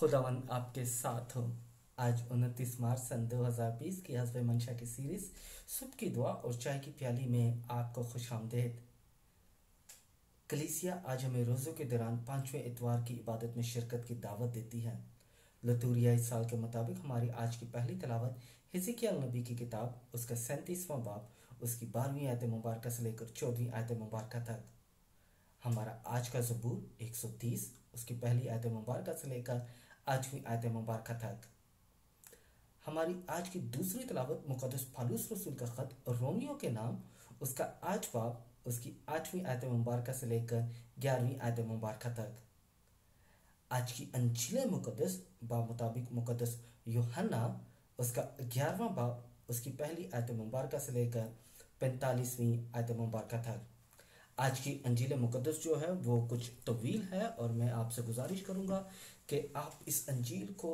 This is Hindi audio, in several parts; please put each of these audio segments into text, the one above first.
खुदावन आपके साथ हो। आज 29 मार्च सन 2020 की हस्ब मंशा की सीरीज सुबह की दुआ और चाय की प्याली में आपको खुश आमदेद। कलीसिया आज हमें रोज़ों के दौरान पांचवें इतवार की इबादत में शिरकत की दावत देती है। लतूरिया इस साल के मुताबिक हमारी आज की पहली तलावत हिजकिय्याह नबी की किताब उसका 37वां बाब उसकी 12वीं आयत मुबारक से लेकर 14वीं आयत मुबारक तक। हमारा आज का ज़बूर 130 उसकी पहली आयत मुबारक से लेकर 8वीं आयत मुबारक तक। हमारी आज की दूसरी तलावत मुक़द्दस पौलुस रसूल का ख़त रोमियो के नाम उसका 8 बाब उसकी 8वीं आयत मुबारक से लेकर 11वीं आयत मुबारक तक। आज की अंजील मुक़द्दस मुताबिक मुक़द्दस यूहन्ना उसका 11वां बाब उसकी पहली आयत मुबारक से लेकर 45वीं आयत मुबारक तक। आज की अंजील मुक़द्दस जो है वो कुछ तवील है और मैं आपसे गुजारिश करूंगा कि आप इस अंजील को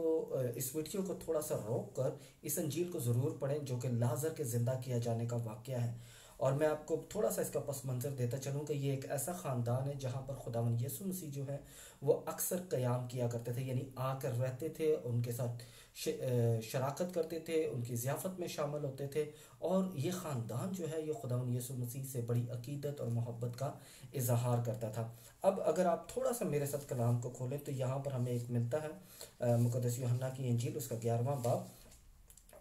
इस वीडियो को थोड़ा सा रोक कर इस अंजील को ज़रूर पढ़ें जो कि लाजर के ज़िंदा किया जाने का वाक़या है। और मैं आपको थोड़ा सा इसका पस मंज़र देता चलूँ कि ये एक ऐसा ख़ानदान है जहाँ पर खुदावंद यीशु मसीह जो है वो अक्सर क़याम किया करते थे, यानी आकर रहते थे, उनके साथ शराकत करते थे, उनकी ज़ियाफ़त में शामिल होते थे। और ये ख़ानदान जो है ये खुदावंद यीशु मसीह से बड़ी अकीदत और मोहब्बत का इजहार करता था। अब अगर आप थोड़ा सा मेरे साथ कलाम को खोलें तो यहाँ पर हमें एक मिलता है मुक़द्दस यूहन्ना की इंजील उसका 11वां बाब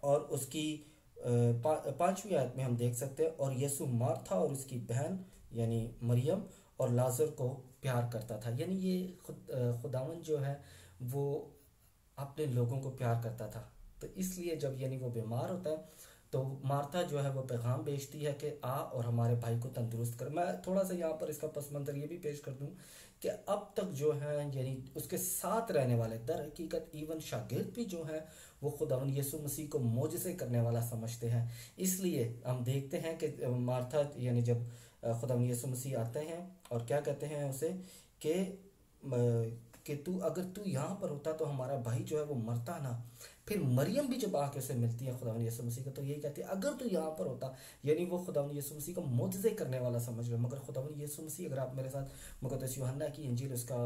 और उसकी 5वीं आयत में हम देख सकते हैं, और यीशु मार्था और उसकी बहन यानी मरियम और लाजर को प्यार करता था। यानी ये खुदावन जो है वो अपने लोगों को प्यार करता था। तो इसलिए जब यानी वो बीमार होता है तो मार्था जो है वो पैगाम भेजती है कि आ और हमारे भाई को तंदुरुस्त कर। मैं थोड़ा सा यहाँ पर इसका पस मंज़र ये भी पेश कर दूँ कि अब तक जो है यानी उसके साथ रहने वाले दर हकीकत इवन शागिर्द भी जो है वो खुदावन यीशु मसीह को मोजज़े करने वाला समझते हैं। इसलिए हम देखते हैं कि मार्था यानी जब खुदावन यीशु मसीह आते हैं और क्या कहते हैं उसे कि तू अगर तू यहाँ पर होता तो हमारा भाई जो है वो मरता ना। फिर मरियम भी जब आके उसे मिलती है खुदावन यीशु मसीह का तो यही कहती है अगर तू यहाँ पर होता, यानी वो खुदावन यीशु मसीह को मोजज़े करने वाला समझ रहे। मगर खुदावन यीशु मसीह अगर आप मेरे साथ मुक़द्दस यूहन्ना की इंजील उसका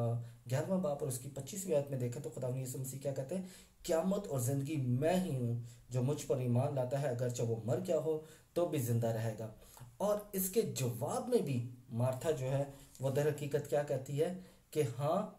11वां बाब और उसकी 25वीं आयत में देखें तो खुदावन यीशु मसीह क्या कहते हैं, क़यामत और ज़िंदगी मैं ही हूँ, जो मुझ पर ईमान लाता है अगरचे वो मर गया हो तो भी ज़िंदा रहेगा। और इसके जवाब में भी मार्था जो है वो दर हकीकत क्या कहती है कि हाँ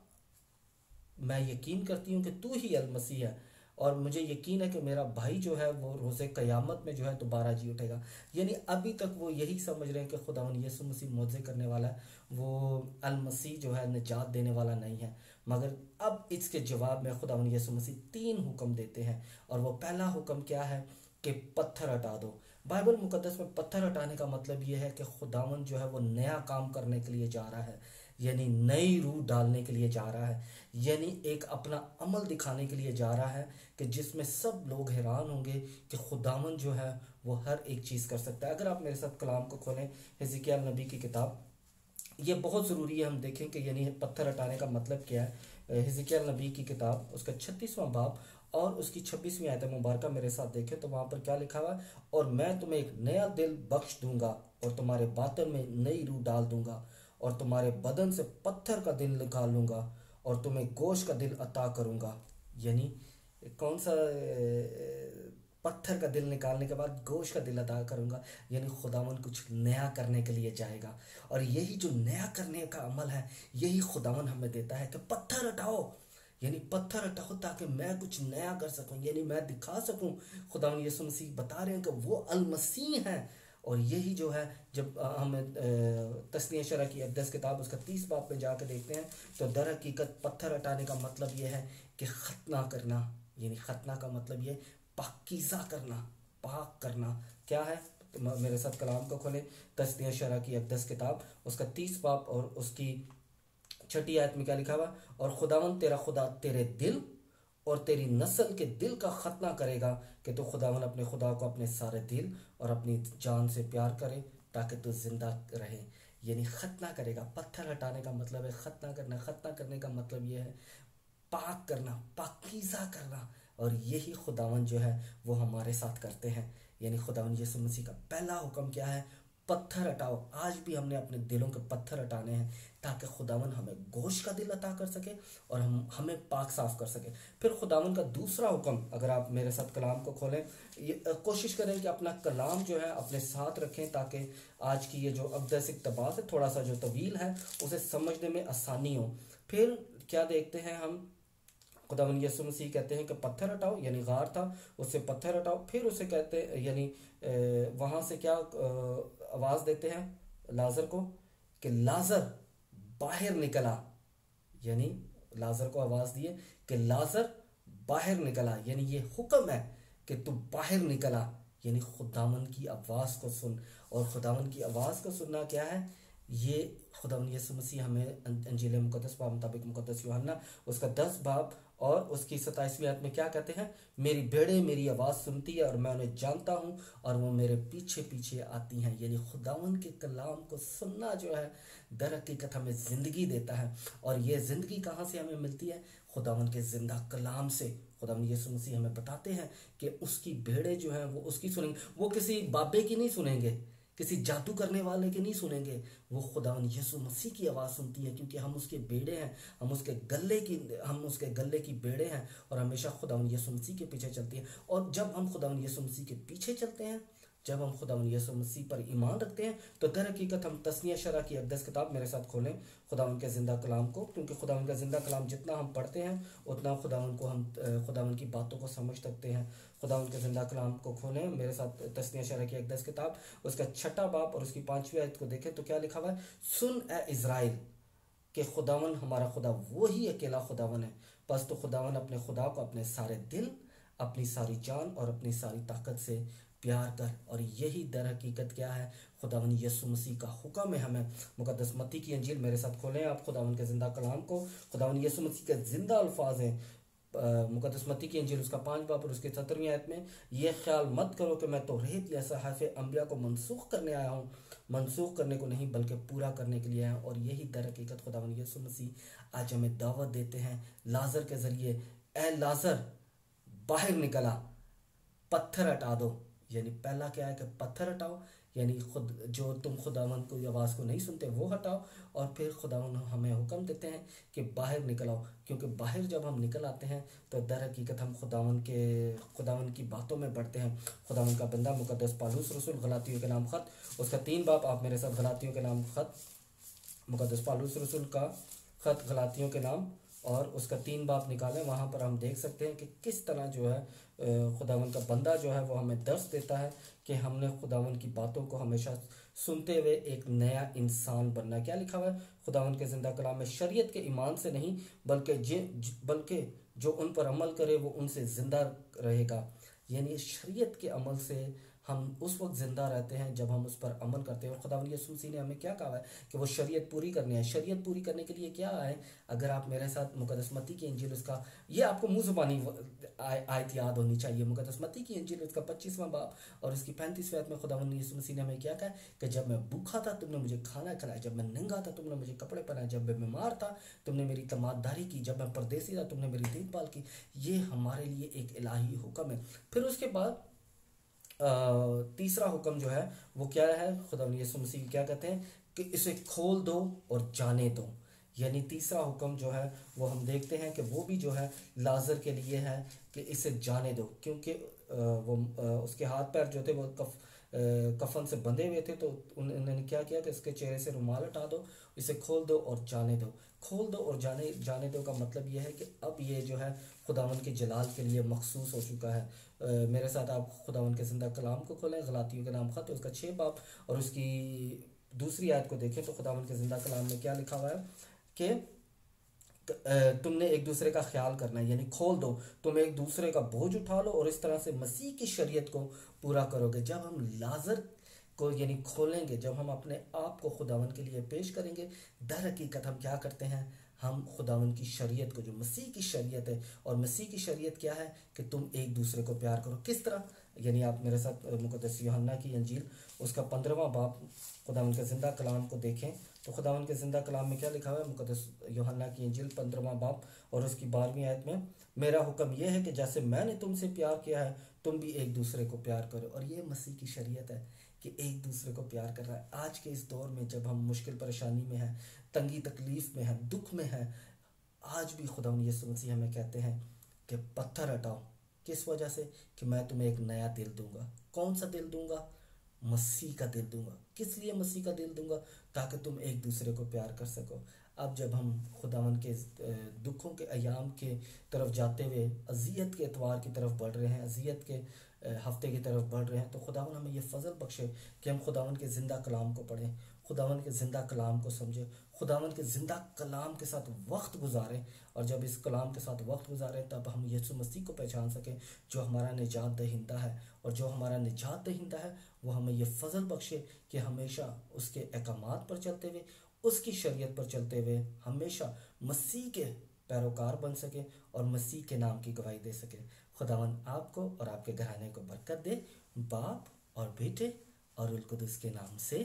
मैं यकीन करती हूँ कि तू ही अल मसीह है और मुझे यकीन है कि मेरा भाई जो है वो रोज़े क़यामत में जो है दोबारा जी उठेगा। यानी अभी तक वो यही समझ रहे हैं कि खुदावन यीशु मसीह मौज़े करने वाला है, वो अल मसीह जो है निजात देने वाला नहीं है। मगर अब इसके जवाब में खुदावन यीशु मसीह 3 हुक्म देते हैं और वो पहला हुक्म क्या है कि पत्थर हटा दो। बाइबल मुकद्दस में पत्थर हटाने का मतलब ये है कि खुदावन जो है वो नया काम करने के लिए जा रहा है, यानी नई रूह डालने के लिए जा रहा है, यानी एक अपना अमल दिखाने के लिए जा रहा है कि जिसमें सब लोग हैरान होंगे कि खुदावन जो है वो हर एक चीज़ कर सकता है। अगर आप मेरे साथ कलाम को खोलें हिजकिय्याह नबी की किताब, ये बहुत ज़रूरी है हम देखें कि यानी पत्थर हटाने का मतलब क्या है। हिजकिय्याह नबी की किताब उसका 36वां बाब और उसकी 26वीं आयत मुबारक मेरे साथ देखें तो वहाँ पर क्या लिखा हुआ है, और मैं तुम्हें एक नया दिल बख्श दूंगा और तुम्हारे बातन में नई रूह डाल दूंगा और तुम्हारे बदन से पत्थर का दिल निकाल लूँगा और तुम्हें गोश्त का दिल अता करूँगा। यानी कौन सा पत्थर का दिल निकालने के बाद गोश्त का दिल अता करूँगा, यानी खुदावन कुछ नया करने के लिए जाएगा। और यही जो नया करने का अमल है यही खुदावन हमें देता है कि पत्थर हटाओ, यानी पत्थर हटाओ ताकि मैं कुछ नया कर सकूं, यानी मैं दिखा सकूं। खुदावन यीशु मसीह बता रहे हैं कि वो अल मसीह हैं। और यही जो है जब हम तस्नीह शरह की 10 किताब उसका 30 बाब में जाकर देखते हैं तो दर हकीकत पत्थर हटाने का मतलब ये है कि खतना करना, यानी खतना का मतलब ये पाकीज़ा करना, पाक करना। क्या है तो मेरे साथ कलाम को खोले तस्नीह शरह की 10 किताब उसका 30 बाब और उसकी 6ठी आयत में क्या लिखा हुआ, और खुदावन तेरा खुदा तेरे दिल और तेरी नस्ल के दिल का खतना करेगा कि तू खुदावन अपने खुदा को अपने सारे दिल और अपनी जान से प्यार करे ताकि तू जिंदा रहे, यानी खतना करेगा। पत्थर हटाने का मतलब है खतना करना। खतना करने का मतलब यह है पाक करना, पाकीज़ा करना। और यही खुदावन जो है वो हमारे साथ करते हैं। यानी खुदावन यीशु मसीह का पहला हुक्म क्या है, पत्थर हटाओ। आज भी हमने अपने दिलों के पत्थर हटाने हैं ताकि खुदावन हमें गोश का दिल अता कर सके और हम हमें पाक साफ कर सके। फिर खुदावन का दूसरा हुक्म, अगर आप मेरे साथ कलाम को खोलें, कोशिश करें कि अपना कलाम जो है अपने साथ रखें ताकि आज की ये जो अक़दस इक़्तिबास है थोड़ा सा जो तवील है उसे समझने में आसानी हो। फिर क्या देखते हैं हम, खुदावन यीशु मसीह कहते हैं कि पत्थर हटाओ, यानी गार था उससे पत्थर हटाओ। फिर उसे कहते हैं यानी वहाँ से क्या आवाज़ देते हैं लाजर को कि लाजर बाहर निकला, यानी लाजर को आवाज़ दिए कि लाजर बाहर निकला, यानी ये हुक्म है कि तू बाहर निकला, यानी खुदावन की आवाज़ को सुन। और खुदावन की आवाज़ को सुनना क्या है, ये खुदावन यीशु मसीह हमें अंजील मुकद्दस बाब मुताबिक मुकद्दस यूहन्ना उसका 10 बाब और उसकी 27वीं आयत में क्या कहते हैं, मेरी भेड़ें मेरी आवाज़ सुनती है और मैं उन्हें जानता हूँ और वो मेरे पीछे पीछे आती हैं। यानी खुदावन के कलाम को सुनना जो है दर हकीकत हमें ज़िंदगी देता है। और ये ज़िंदगी कहाँ से हमें मिलती है, खुदावन के ज़िंदा कलाम से। खुदावन यीशु मसीह हमें बताते हैं कि उसकी भेड़ें जो हैं वो उसकी सुनेंगे, वो किसी बाबे की नहीं सुनेंगे, किसी जादू करने वाले की नहीं सुनेंगे, वो खुदावन यीशु मसीह की आवाज़ सुनती है क्योंकि हम उसके बेड़े हैं, हम उसके गले की बेड़े हैं और हमेशा खुदावन यीशु मसीह के पीछे चलती है। और जब हम खुदावन यीशु मसीह के पीछे चलते हैं, जब हम खुदावन यीशु मसीह पर ईमान रखते हैं, तो दर हकीकत हम तस्नीया शरा की अक़दस किताब मेरे साथ खोलें खुदावन के ज़िंदा कलाम को, क्योंकि खुदावन का ज़िंदा कलाम जितना हम पढ़ते हैं उतना खुदावन को हम खुदावन की बातों को समझ सकते हैं। खुदावन के ज़िंदा कलाम को खोलें मेरे साथ, तस्नीया शरा की अक़दस किताब उसका 6 बाब और उसकी 5वीं आयत को देखें तो क्या लिखा हुआ है, सुन ए इज़राइल कि खुदावन हमारा खुदा वो ही अकेला खुदावन है, बस तो खुदावन अपने खुदा को अपने सारे दिल, अपनी सारी जान और अपनी सारी ताकत से प्यार कर। और यही दर हकीकत क्या है, खुदावन यीशु मसीह का हुक्म है हमें। मुकद्दस मत्ती की अंजील मेरे साथ खोलें आप खुदावन के ज़िंदा कलाम को, खुदावन यीशु मसीह के ज़िंदा अल्फाज हैं। मुकद्दस मत्ती की अंजील उसका 5 बाब और उसके 17वीं आयत में, ये ख्याल मत करो कि मैं तौरात या सहाफ़े अंबिया को मनसूख करने आया हूँ, मनसूख करने को नहीं बल्कि पूरा करने के लिए आया हूँ। और यही दर हकीकत खुदावन यीशु मसीह आज हमें दावत देते हैं लाजर के ज़रिए, ए लाजर बाहर निकला, पत्थर हटा दो। यानी पहला क्या है कि पत्थर हटाओ, यानी खुद जो तुम खुदावन को आवाज़ को नहीं सुनते वो हटाओ। और फिर खुदावन हमें हुक्म देते हैं कि बाहर निकल आओ, क्योंकि बाहर जब हम निकल आते हैं तो दर हकीकत हम खुदावन की बातों में बढ़ते हैं। खुदावन का बंदा मुकद्दस पौलुस रसूल गलातियों के नाम ख़त उसका 3 बाब, आप मेरे साथ गलातियों के नाम ख़त, मुकद्दस पौलुस रसूल का ख़त गलातियों के नाम और उसका 3 बाब निकालें। वहाँ पर हम देख सकते हैं कि किस तरह जो है खुदावन का बंदा जो है वो हमें दर्श देता है कि हमने खुदावन की बातों को हमेशा सुनते हुए एक नया इंसान बनना। क्या लिखा हुआ है खुदावन के ज़िंदा कलाम में, शरीयत के ईमान से नहीं बल्कि जो उन पर अमल करे वो उनसे ज़िंदा रहेगा। यानी शरीयत के अमल से हम उस वक्त ज़िंदा रहते हैं जब हम उस पर अमल करते हैं। और खुदावन यीशु मसीह ने हमें क्या कहा है कि वो शरीयत पूरी करनी है। शरीयत पूरी करने के लिए क्या है, अगर आप मेरे साथ मुकद्दस मत्ती की इंजील उसका, ये आपको मुँह ज़बानी आयत याद होनी चाहिए, मुकद्दस मत्ती की इंजील उसका 25वां बाब और उसकी 35वीं आयत में खुदावन यीशु मसीह ने हमें क्या कहा कि जब मैं भूखा था तुमने मुझे खाना खिलाया, जब मैं नंगा था तुमने मुझे कपड़े पहनाए, जब मैं बीमार था तुमने मेरी तमाददारी की, जब मैं परदेसी था तुमने मेरी देखभाल की। ये हमारे लिए एक इलाही हुक्म है। फिर उसके बाद तीसरा हुक्म जो है वो क्या है, खुदावन यीशु मसीह क्या कहते हैं कि इसे खोल दो और जाने दो। यानी तीसरा हुक्म जो है वो हम देखते हैं कि वो भी जो है लाजर के लिए है कि इसे जाने दो, क्योंकि उसके हाथ पैर जो थे वो कफन से बंधे हुए थे, तो उन्होंने क्या किया कि इसके चेहरे से रुमाल हटा दो, इसे खोल दो और जाने दो। खोल दो और जाने दो का मतलब ये है कि अब ये जो है खुदावन के जलाल के लिए मखसूस हो चुका है। मेरे साथ आप खुदावन के ज़िंदा कलाम को खोलें, गलातियों के नाम ख़त उसका 6 बाब और उसकी दूसरी आयत को देखें तो खुदावन के ज़िंदा कलाम में क्या लिखा हुआ है कि तुमने एक दूसरे का ख्याल करना है, यानी खोल दो, तुम एक दूसरे का बोझ उठा लो और इस तरह से मसीह की शरीयत को पूरा करोगे। जब हम लाजर को यानी खोलेंगे, जब हम अपने आप को खुदावन के लिए पेश करेंगे, दर हकीकत हम क्या करते हैं, हम खुदावन की शरीयत को, जो मसीह की शरीयत है, और मसीह की शरीयत क्या है कि तुम एक दूसरे को प्यार करो। किस तरह, यानी आप मेरे साथ मुकद्दस यूहन्ना की अंजील उसका 15वां बाब खुदावन के ज़िंदा कलाम को देखें तो खुदावन के ज़िंदा कलाम में क्या लिखा हुआ है, मुकद्दस यूहन्ना की अंजील 15वां बाब और उसकी 12वीं आयत में, मेरा हुक्म यह है कि जैसे मैंने तुमसे प्यार किया है तुम भी एक दूसरे को प्यार करो। और ये मसीह की शरीयत है कि एक दूसरे को प्यार कर रहा है। आज के इस दौर में जब हम मुश्किल परेशानी में हैं, तंगी तकलीफ में हैं, दुख में हैं, आज भी खुदावंद यीशु मसीह हमें कहते हैं कि पत्थर हटाओ। किस वजह से? कि मैं तुम्हें एक नया दिल दूंगा। कौन सा दिल दूंगा? मसीह का दिल दूंगा। किस लिए मसीह का दिल दूंगा? ताकि तुम एक दूसरे को प्यार कर सको। अब जब हम खुदावन के दुखों के अयाम के तरफ जाते हुए अजियत के एतवार की तरफ बढ़ रहे हैं, अजियत के हफ्ते की तरफ बढ़ रहे हैं, तो खुदावन हमें ये फजल बख्शे कि हम खुदावन के ज़िंदा कलाम को पढ़ें, खुदावन के ज़िंदा कलाम को समझें, खुदावन के ज़िंदा कलाम के साथ वक्त गुजारें। और जब इस कलाम के साथ वक्त गुजारें तब हम यीशु मसीह को पहचान सकें जो हमारा निजात दहिंदा है। और जो हमारा निजात दहिंदा है वो हमें ये फजल बख्शे कि हमेशा उसके अहकामात पर चलते हुए, उसकी शरीयत पर चलते हुए हमेशा मसीह के पैरोकार बन सके और मसीह के नाम की गवाही दे सके। खुदावन आपको और आपके घराने को बरकत दे, बाप और बेटे और उल कुदस के नाम से।